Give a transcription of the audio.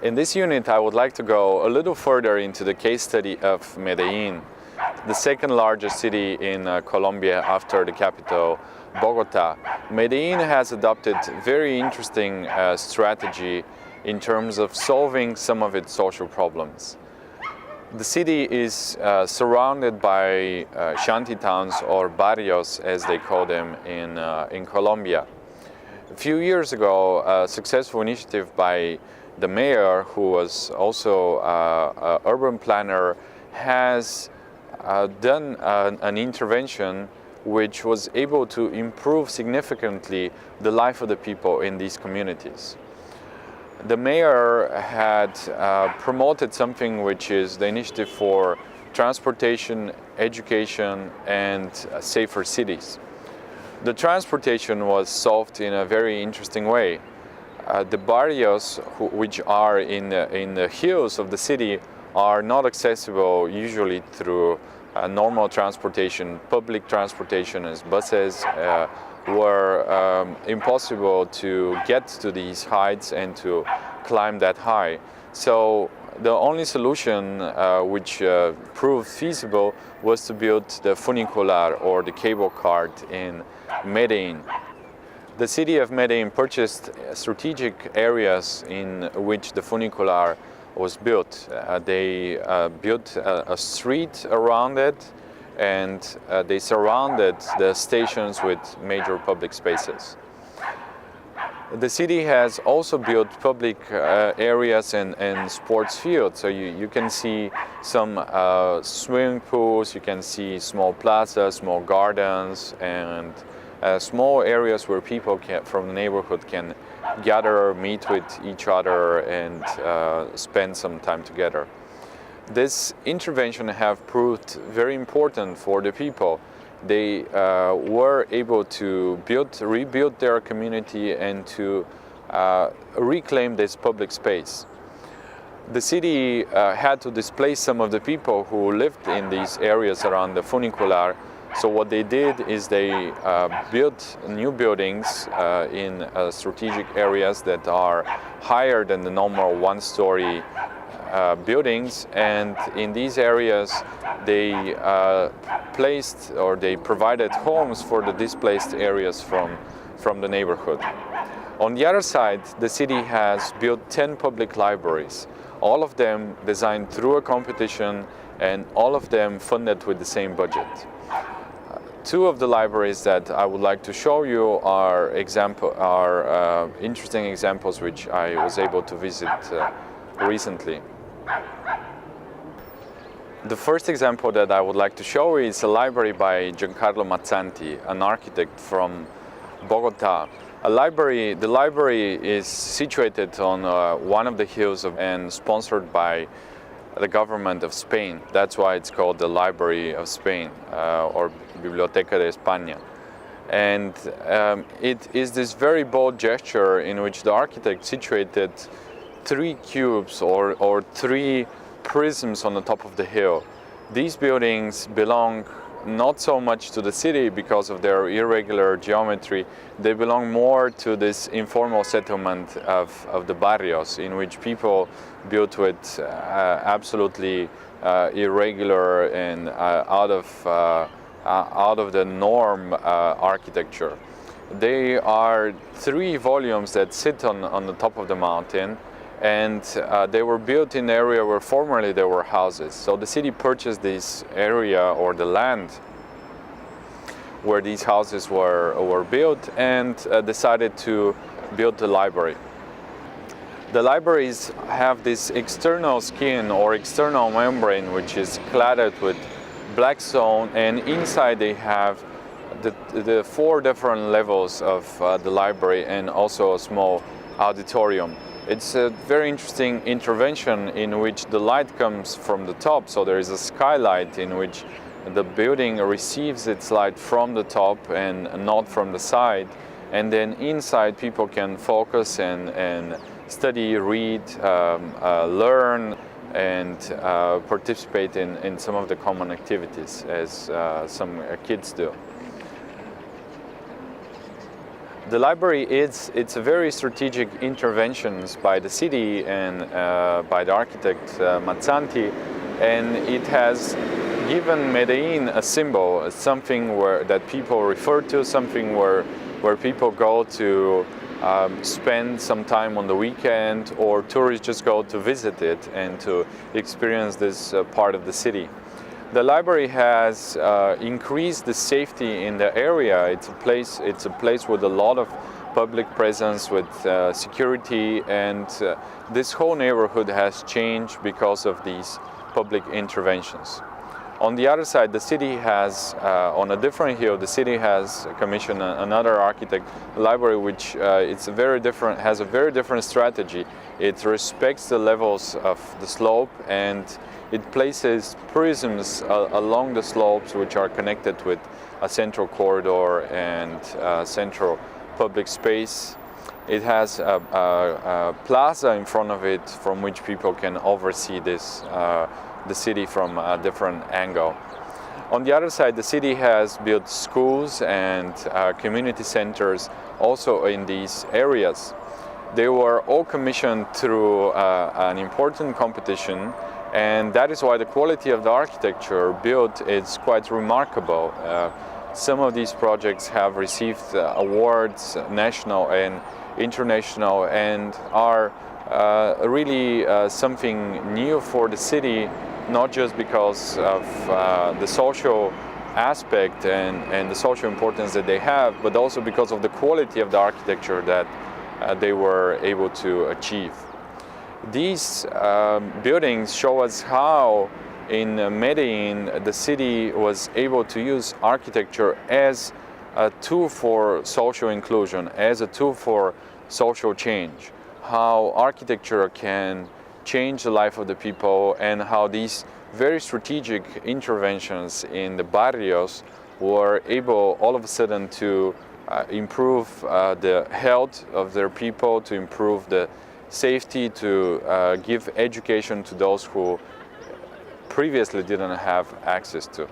In this unit, I would like to go a little further into the case study of Medellin, the second largest city in Colombia after the capital, Bogota. Medellin has adopted very interesting strategy in terms of solving some of its social problems. The city is surrounded by shanty towns, or barrios as they call them in Colombia. A few years ago, a successful initiative by the mayor, who was also an urban planner, has done an intervention which was able to improve significantly the life of the people in these communities. The mayor had promoted something which is the initiative for transportation, education, and safer cities. The transportation was solved in a very interesting way. The barrios, which are in the hills of the city, are not accessible usually through normal transportation. Public transportation as buses were impossible to get to these heights and to climb that high. So the only solution which proved feasible was to build the funicular, or the cable cart, in Medellin. The city of Medellin purchased strategic areas in which the funicular was built. They built a street around it, and they surrounded the stations with major public spaces. The city has also built public areas and sports fields. So you can see some swimming pools, you can see small plazas, small gardens, and small areas where people from the neighborhood can gather, meet with each other, and spend some time together. This intervention have proved very important for the people. They were able to rebuild their community and to reclaim this public space. The city had to displace some of the people who lived in these areas around the funicular. So what they did is they built new buildings in strategic areas that are higher than the normal one-story buildings, and in these areas they placed, or they provided, homes for the displaced areas from the neighborhood. On the other side, the city has built 10 public libraries, all of them designed through a competition and all of them funded with the same budget. Two of the libraries that I would like to show you are interesting examples which I was able to visit recently. The first example that I would like to show is a library by Giancarlo Mazzanti, an architect from Bogota. The library is situated on one of the hills and sponsored by the government of Spain. That's why it's called the Library of Spain, or Biblioteca de España. And it is this very bold gesture in which the architect situated 3 cubes or 3 prisms on the top of the hill. These buildings belong not so much to the city because of their irregular geometry. They belong more to this informal settlement of the barrios, in which people built with absolutely irregular and out of the norm architecture. They are 3 volumes that sit on the top of the mountain, and they were built in the area where formerly there were houses. So the city purchased this area, or the land where these houses were built, and decided to build the library. The libraries have this external skin, or external membrane, which is cladded with black stone, and inside they have the 4 different levels of the library, and also a small auditorium. It's a very interesting intervention in which the light comes from the top, so there is a skylight in which the building receives its light from the top and not from the side, and then inside people can focus and study, read, learn, and participate in some of the common activities as some kids do. The library it's a very strategic interventions by the city and by the architect Mazzanti, and it has given Medellin a symbol, something that people refer to, something where people go to spend some time on the weekend, or tourists just go to visit it and to experience this part of the city. The library has increased the safety in the area. It's a place with a lot of public presence, with security, and this whole neighborhood has changed because of these public interventions. On the other side, the city has, on a different hill, the city has commissioned another architect library, which has a very different strategy. It respects the levels of the slope, and it places prisms along the slopes, which are connected with a central corridor and central public space. It has a plaza in front of it from which people can oversee the city from a different angle. On the other side, the city has built schools and community centers also in these areas. They were all commissioned through an important competition, and that is why the quality of the architecture built is quite remarkable. Some of these projects have received awards, national and international, and are really something new for the city, not just because of the social aspect and the social importance that they have, but also because of the quality of the architecture that they were able to achieve. These buildings show us how in Medellin the city was able to use architecture as a tool for social inclusion, as a tool for social change, how architecture can change the life of the people, and how these very strategic interventions in the barrios were able all of a sudden to improve the health of their people, to improve the safety, to give education to those who previously didn't have access to.